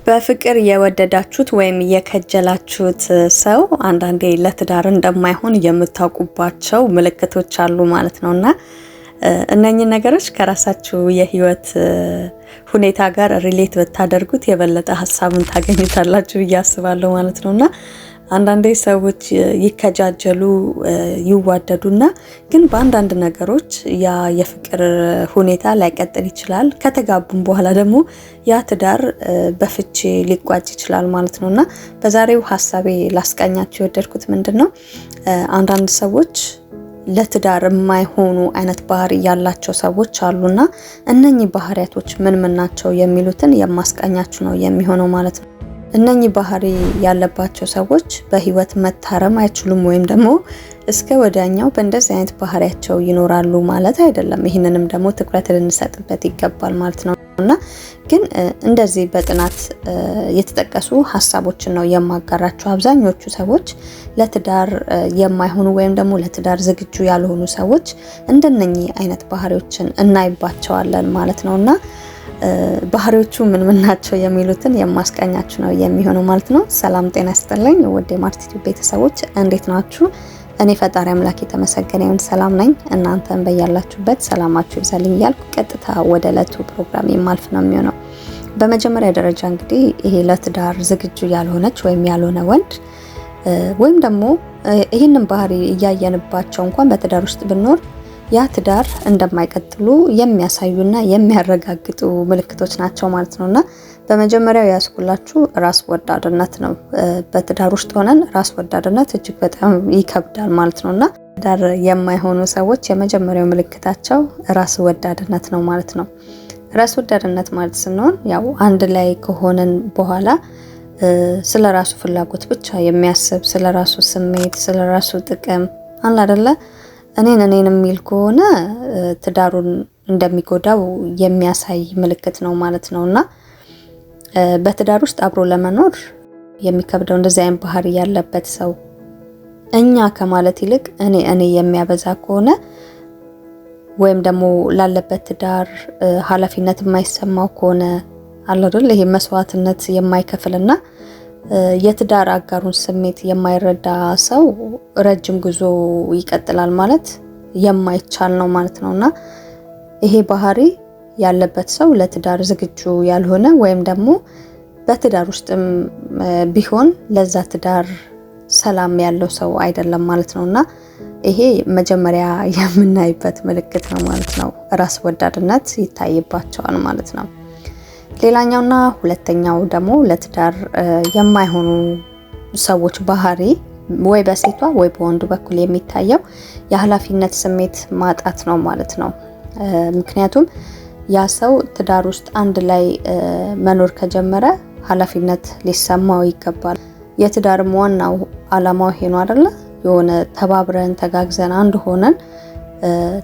በፍቅር የወደዳችሁት ወይም የከጀላችሁት ሰው አንዳንዴ ለትዳር እንደማይሆን የምታውቁባቸው ምልክቶች አሉ ማለት ነውና እነኚህ ነገሮች ከራሳችሁ የህይወት ሁኔታ ጋር ሪሌት ብታደርጉት የበለጠ ሐሳቡን ታገኙታላችሁ ብዬ አስባለሁ ማለት ነውና አንዳንዴ ሰዎች ይከጃጀሉ ይዋደዱና ግን በአንዳንድ ነገሮች ያ የፍቅር ሁኔታ ላይቀጥል ይችላል ከተጋቡም በኋላ ደግሞ ያ ትዳር በፍቺ ሊቋጭ ይችላል ማለት ነውና በዛሬው ሐሳቤ ላስቃኛችሁ የወደድኩት ምንድነው አንዳንድ ሰዎች ለትዳር የማይሆኑ አይነት ባህሪ ያላቸው ሰዎች አሉና እነኚህ ባህሪያቶች ምን ናቸው የሚሉትን የማስቃኛችሁ ነው የሚሆነው ማለት ነው እነኚህ ባህሪ ያለባቸው ሰዎች በህይወት መታረም አይችሉም ወይም ደግሞ እስከ ወዲያኛው በእንደዚህ አይነት ባህሪያቸው ይኖራሉ ማለት አይደለም ይሄንንም ደግሞ ትኩረት ልንሰጥበት ይገባል ማለት ነውና ግን እንደዚህ በጥናት የተጠቀሱ ሐሳቦችን ነው የማጋራቸው አብዛኞቹ ሰዎች ለትዳር የማይሆኑ ወይም ደግሞ ለትዳር ዝግጁ ያልሆኑ ሰዎች እንደነኚህ አይነት ባህሪዎችን እናይባቸዋለን ማለት ነውና ባህሪዎቹ ምን ናቸው የሚሉትን የማስቃኛችሁ ነው የሚሆነው ማለት ነው ሰላም ጤና ይስጥልኝ ወደ ማርቲቲው ቤተሰቦች እንዴት ናችሁ እኔ ፈጣሪ አምላክ የተመሰገነ ይሁን ሰላም ነኝ እናንተም በያላችሁበት ሰላማችሁ ይብዛልኝ እያልኩ ቀጥታ ወደ ዕለቱ ፕሮግራም የማልፍ ነው የሚሆነው በመጀመሪያ ደረጃ እንግዲህ ይሄ ለትዳር ዝግጁ ያልሆነች ወይም ያልሆነ ወንድ ወይም ደግሞ ይሄንን ባህሪ እያየንባቸው እንኳን በትዳር ውስጥ ብንኖር ያ ትዳር እንደማይቀጥሉ የሚያሳዩና የሚያረጋግጡ ምልክቶች ናቸው ማለት ነውና በመጀመሪያው ያስኩላችሁ ራስ ወዳድነት ነው በትዳር ውስጥ ሆነን ራስ ወዳድነት እጅግ በጣም ይከብዳል ማለት ነውና ትዳር የማይሆኑ ሰዎች የመጀመሪያው ምልክታቸው ራስ ወዳድነት ነው ማለት ነው ራስ ወዳድነት ማለት ስንሆን ያው አንድ ላይ ከሆነን በኋላ ስለራሱ ፍላጎት ብቻ የሚያስብ ስለራሱ ስሜት ስለራሱ ጥቅም አለ አይደለ እኔን የሚል ከሆነ ትዳሩን እንደሚጎዳው የሚያሳይ ምልክት ነው ማለት ነውና በትዳር ውስጥ አብሮ ለመኖር የሚከብደው እንደዚህ አይነት ባህሪ ያለበት ሰው እኛ ከማለት ይልቅ እኔ የሚያበዛ ከሆነ ወይም ደግሞ ላለበት ትዳር ኃላፊነት የማይሰማው ከሆነ አይደል ይሄ መስዋዕትነት የማይከፍልና የትዳር አጋሩን ስሜት የማይረዳ ሰው ረጅም ጉዞ ይቀጥላል ማለት የማይቻል ነው ማለት ነውና ይሄ ባህሪ ያለበት ሰው ለትዳር ዝግጁ ያልሆነ ወይም ደግሞ በትዳር ውስጥም ቢሆን ለዛ ትዳር ሰላም ያለው ሰው አይደለም ማለት ነውና ይሄ መጀመሪያ የምናይበት ምልክት ነው ማለት ነው ራስ ወዳድነት ይታይባቸዋል ማለት ነው ሌላኛውና ሁለተኛው ደግሞ ለትዳር የማይሆኑ ሰዎች ባህሪ ወይ በሴቷ ወይ በወንዱ በኩል የሚታየው የኃላፊነት ስሜት ማጣት ነው ማለት ነው ምክንያቱም ያ ሰው ትዳር ውስጥ አንድ ላይ መኖር ከጀመረ ኃላፊነት ሊሰማው ይገባል የትዳር ዋናው ዓላማው ይሄ ነው አይደለ የሆነ ተባብረን ተጋግዘን አንድ ሆነን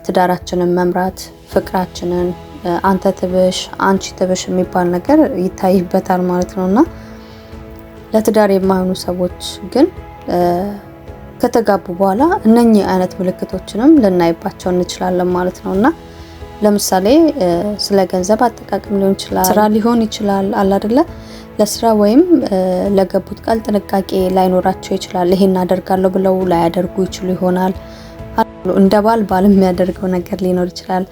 ትዳራችንን መምራት ፍቅራችንን አንተ ትብሽ አንቺ ትብሽ የሚባል ነገር ይታይበታል ማለት ነውና ለትዳር የማይሆኑ ሰዎች ግን ከተጋቡ በኋላ እነኚህ አይነት ምልክቶችንም ልናይባቸው እንችላለን ማለት ነውና ለምሳሌ ስለ ገንዘብ አጠቃቀም ሊሆን ይችላል ስራ ሊሆን ይችላል አለ አይደለ ለስራ ወይም ለገቡት ቃል ጥንቃቄ ላይኖራቸው ይችላል ይሄን አደርጋለሁ ብለው ላያደርጉ ይችሉ ይሆናል እንደ ባል የሚያደርገው ነገር ሊኖር ይችላል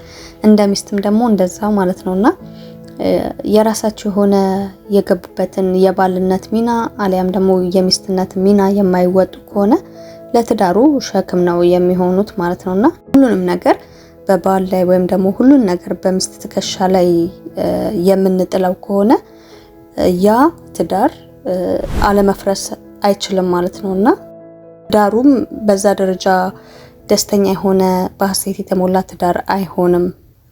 እንደ ሚስትም ደግሞ እንደዛው ማለት ነውና የራሳቸው የሆነ የገቡበትን የባልነት ሚና አሊያም ደግሞ የሚስትነት ሚና የማይወጡ ከሆነ ለትዳሩ ሸክም ነው የሚሆኑት ማለት ነውና ሁሉንም ነገር በባል ላይ ወይም ደግሞ ሁሉን ነገር በሚስት ትከሻ ላይ የምንጥለው ከሆነ ያ ትዳር አለመፍረስ አይችልም ማለት ነውና ትዳሩም በዛ ደረጃ ደስተኛ የሆነ በሐሴት የተሞላ ትዳር አይሆንም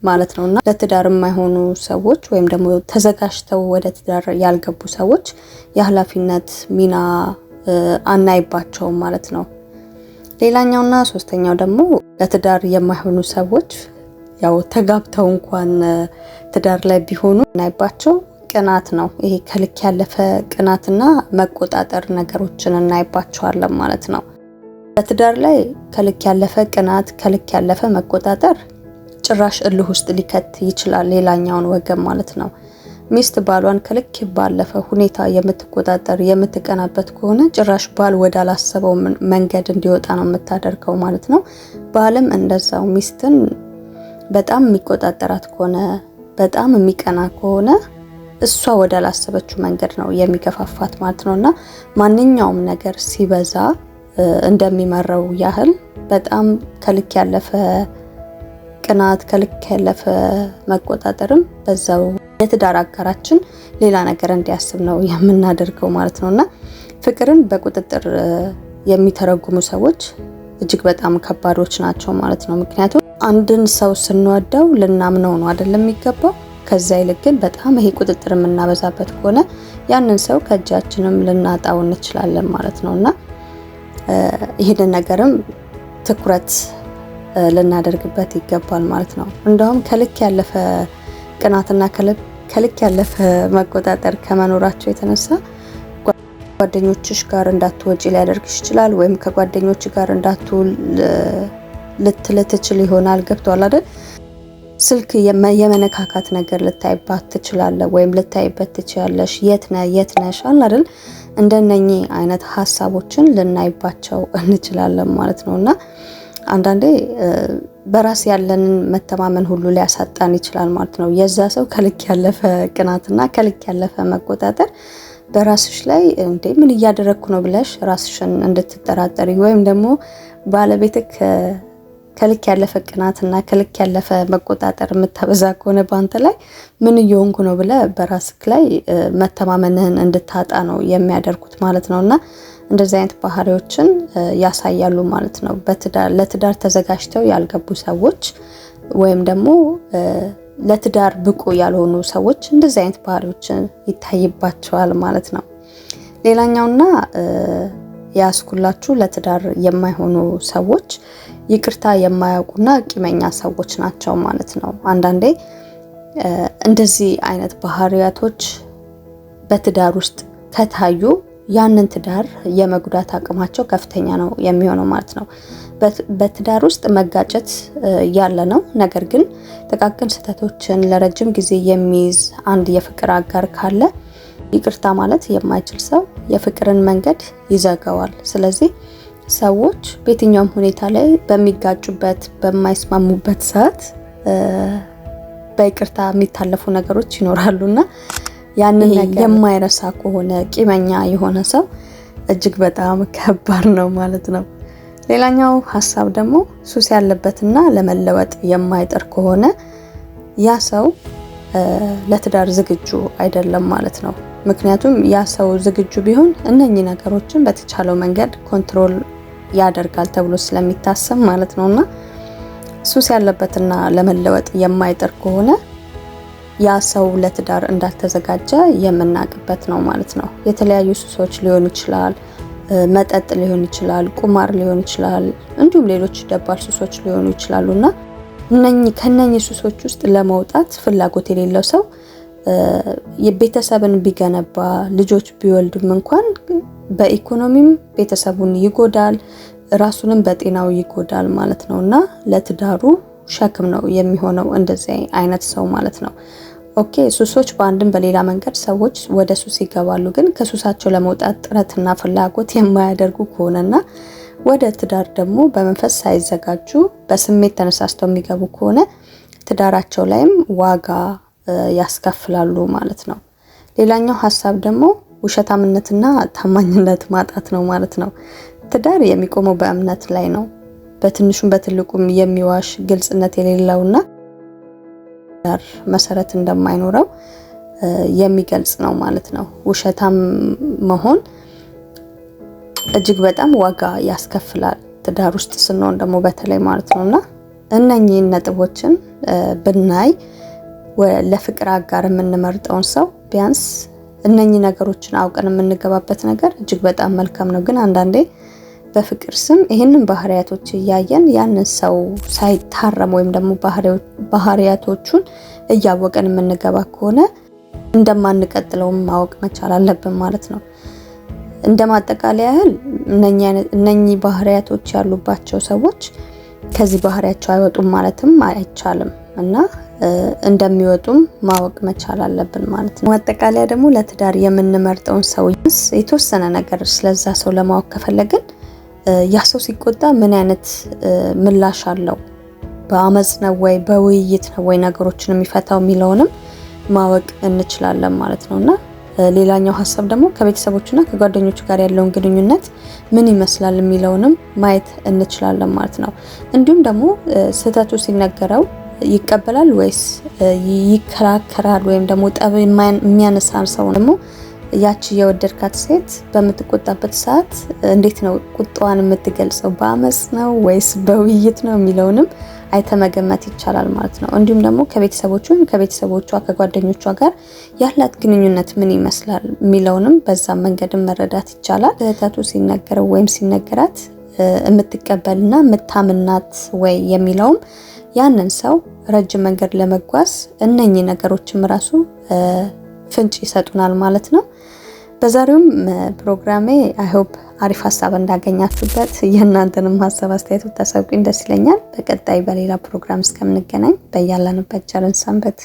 ማለት ነውና ለትዳር የማይሆኑ ሰዎች ወይም ደግሞ ተዘጋጅተው ወደ ትዳር ያልገቡ ሰዎች የኃላፊነት ሚና አናይባቸው ማለት ነው ሌላኛውና ሶስተኛው ደግሞ ለትዳር የማይሆኑ ሰዎች ያው ተጋብተው እንኳን ትዳር ላይ ቢሆኑ እናይባቸው ቅናት ነው ይሄ ከልክ ያለፈ ቅናትና መቆጣጠር ነገሮችን እናይባቸዋለን ማለት ነው በትዳር ላይ ከልክ ያለፈ ቅናት ከልክ ያለፈ መቆጣጠር ጭራሽ እልህ ውስጥ ሊከት ይችላል ሌላኛውን ወገን ማለት ነው ሚስት ባሏን ከልክ ባለፈ ሁኔታ የምትቆጣጠር የምትቀናበት ከሆነ ጭራሽ ባል ወዳላሰበው መንገድ እንዲወጣ ነው የምታደርገው ማለት ነው። ባልም እንደዛው ሚስትን በጣም የሚቆጣጠራት ከሆነ በጣም የሚቀና ከሆነ እሷ ወዳላሰበችው መንገድ ነው የሚገፋፋት ማለት ነውና ማንኛውም ነገር ሲበዛ እንደሚመረው ያህል በጣም ከልክ ያለፈ ቅናት ከልክ ያለፈ መቆጣጠርም በዛው የትዳር አጋራችን ሌላ ነገር እንዲያስብ ነው የምናደርገው ማለት ነውና ፍቅርን በቁጥጥር የሚተረጉሙ ሰዎች እጅግ በጣም ከባዶች ናቸው ማለት ነው። ምክንያቱም አንድን ሰው ስንወደው ልናምነው ነው አይደለም የሚገባው። ከዛ ይልቅ ግን በጣም ይሄ ቁጥጥር የምናበዛበት ከሆነ ያንን ሰው ከእጃችንም ልናጣው እንችላለን ማለት ነውና ይሄንን ነገርም ትኩረት ልናደርግበት ይገባል ማለት ነው። እንደውም ከልክ ያለፈ ቅናትና ከልክ ያለፈ መቆጣጠር ከመኖራቸው የተነሳ ጓደኞችሽ ጋር እንዳትወጪ ሊያደርግሽ ይችላል፣ ወይም ከጓደኞች ጋር እንዳትውል ልትችል ይሆናል። ገብቷል አይደል? ስልክ የመነካካት ነገር ልታይባት ትችላለህ፣ ወይም ልታይበት ትችላለሽ። የት ነሽ አይደል? እንደነኚህ አይነት ሀሳቦችን ልናይባቸው እንችላለን ማለት ነውና አንዳንዴ በራስ ያለንን መተማመን ሁሉ ሊያሳጣን ይችላል ማለት ነው። የዛ ሰው ከልክ ያለፈ ቅናትና ከልክ ያለፈ መቆጣጠር በራስሽ ላይ እንዴ ምን እያደረግኩ ነው ብለሽ ራስሽን እንድትጠራጠሪ ወይም ደግሞ ባለቤትክ ከልክ ያለፈ ቅናትና ከልክ ያለፈ መቆጣጠር የምታበዛ ከሆነ ባንተ ላይ ምን እየሆንኩ ነው ብለ በራስክ ላይ መተማመንህን እንድታጣ ነው የሚያደርጉት ማለት ነውና እንደዚህ አይነት ባህሪዎችን ያሳያሉ ማለት ነው። ለትዳር ተዘጋጅተው ያልገቡ ሰዎች ወይም ደግሞ ለትዳር ብቁ ያልሆኑ ሰዎች እንደዚህ አይነት ባህሪዎችን ይታይባቸዋል ማለት ነው። ሌላኛውና ያስኩላችሁ ለትዳር የማይሆኑ ሰዎች ይቅርታ የማያውቁና ቂመኛ ሰዎች ናቸው ማለት ነው። አንዳንዴ እንደዚህ አይነት ባህሪያቶች በትዳር ውስጥ ከታዩ ያንን ትዳር የመጉዳት አቅማቸው ከፍተኛ ነው የሚሆነው ማለት ነው። በትዳር ውስጥ መጋጨት ያለ ነው። ነገር ግን ጥቃቅን ስህተቶችን ለረጅም ጊዜ የሚይዝ አንድ የፍቅር አጋር ካለ ይቅርታ ማለት የማይችል ሰው የፍቅርን መንገድ ይዘጋዋል። ስለዚህ ሰዎች በየትኛውም ሁኔታ ላይ በሚጋጩበት በማይስማሙበት ሰዓት በይቅርታ የሚታለፉ ነገሮች ይኖራሉና ያንን ነገር የማይረሳ ከሆነ ቂመኛ የሆነ ሰው እጅግ በጣም ከባድ ነው ማለት ነው። ሌላኛው ሀሳብ ደግሞ ሱስ ያለበትና ለመለወጥ የማይጥር ከሆነ ያ ሰው ለትዳር ዝግጁ አይደለም ማለት ነው። ምክንያቱም ያ ሰው ዝግጁ ቢሆን እነኚህ ነገሮችን በተቻለው መንገድ ኮንትሮል ያደርጋል ተብሎ ስለሚታሰብ ማለት ነውና ሱስ ያለበትና ለመለወጥ የማይጥር ከሆነ ያ ሰው ለትዳር እንዳልተዘጋጀ የምናውቅበት ነው ማለት ነው። የተለያዩ ሱሶች ሊሆን ይችላል፣ መጠጥ ሊሆን ይችላል፣ ቁማር ሊሆን ይችላል፣ እንዲሁም ሌሎች ደባል ሱሶች ሊሆኑ ይችላሉና ከነኚህ ሱሶች ውስጥ ለመውጣት ፍላጎት የሌለው ሰው የቤተሰብን ቢገነባ ልጆች ቢወልድም እንኳን በኢኮኖሚም ቤተሰቡን ይጎዳል፣ ራሱንም በጤናው ይጎዳል ማለት ነውና ለትዳሩ ሸክም ነው የሚሆነው እንደዚህ አይነት ሰው ማለት ነው። ኦኬ ሱሶች በአንድም በሌላ መንገድ ሰዎች ወደ ሱስ ይገባሉ። ግን ከሱሳቸው ለመውጣት ጥረትና ፍላጎት የማያደርጉ ከሆነና ወደ ትዳር ደግሞ በመንፈስ ሳይዘጋጁ በስሜት ተነሳስተው የሚገቡ ከሆነ ትዳራቸው ላይም ዋጋ ያስከፍላሉ ማለት ነው። ሌላኛው ሀሳብ ደግሞ ውሸታምነትና ታማኝነት ማጣት ነው ማለት ነው። ትዳር የሚቆመው በእምነት ላይ ነው። በትንሹም በትልቁም የሚዋሽ ግልጽነት የሌለውና ትዳር መሰረት እንደማይኖረው የሚገልጽ ነው ማለት ነው። ውሸታም መሆን እጅግ በጣም ዋጋ ያስከፍላል ትዳር ውስጥ ስንሆን ደግሞ በተለይ ማለት ነውና እነኚህን ነጥቦችን ብናይ ለፍቅር አጋር የምንመርጠውን ሰው ቢያንስ እነኚህ ነገሮችን አውቀን የምንገባበት ነገር እጅግ በጣም መልካም ነው። ግን አንዳንዴ በፍቅር ስም ይህንን ባህሪያቶች እያየን ያንን ሰው ሳይታረም ወይም ደግሞ ባህሪያቶቹን እያወቀን የምንገባ ከሆነ እንደማንቀጥለውም ማወቅ መቻል አለብን ማለት ነው። እንደማጠቃለያ ያህል እነኚህ ባህሪያቶች ያሉባቸው ሰዎች ከዚህ ባህሪያቸው አይወጡም ማለትም አይቻልም። እና እንደሚወጡም ማወቅ መቻል አለብን ማለት ነው። አጠቃላይ ደግሞ ለትዳር የምንመርጠውን ሰው የተወሰነ ነገር ስለዛ ሰው ለማወቅ ከፈለግን ያ ሰው ሲቆጣ ምን አይነት ምላሽ አለው፣ በአመጽ ነው ወይ በውይይት ነው ወይ ነገሮችን የሚፈታው የሚለውንም ማወቅ እንችላለን ማለት ነውና ሌላኛው ሐሳብ ደግሞ ከቤተሰቦችና ከጓደኞች ጋር ያለውን ግንኙነት ምን ይመስላል የሚለውንም ማየት እንችላለን ማለት ነው። እንዲሁም ደግሞ ስህተቱ ሲነገረው ይቀበላል ወይስ ይከራከራል ወይም ደግሞ ጠብ የሚያነሳ ሰው ደግሞ ያቺ የወደድካት ሴት በምትቆጣበት ሰዓት እንዴት ነው ቁጣዋን የምትገልጸው፣ በአመጽ ነው ወይስ በውይይት ነው የሚለውንም አይተመገመት ይቻላል ማለት ነው። እንዲሁም ደግሞ ከቤተሰቦቿ ከጓደኞቿ ጋር ያላት ግንኙነት ምን ይመስላል የሚለውንም በዛ መንገድም መረዳት ይቻላል። ስህተቱ ሲነገረው ወይም ሲነገራት የምትቀበልና የምታምናት ወይ የሚለውም ያንን ሰው ረጅም መንገድ ለመጓዝ እነኚህ ነገሮችም ራሱ ፍንጭ ይሰጡናል ማለት ነው። በዛሬውም ፕሮግራሜ አይ ሆፕ አሪፍ ሀሳብ እንዳገኛችሁበት የእናንተንም ሀሳብ አስተያየት ብታሳውቁኝ ደስ ይለኛል። በቀጣይ በሌላ ፕሮግራም እስከምንገናኝ በያለንበት ቸርን ሰንበት።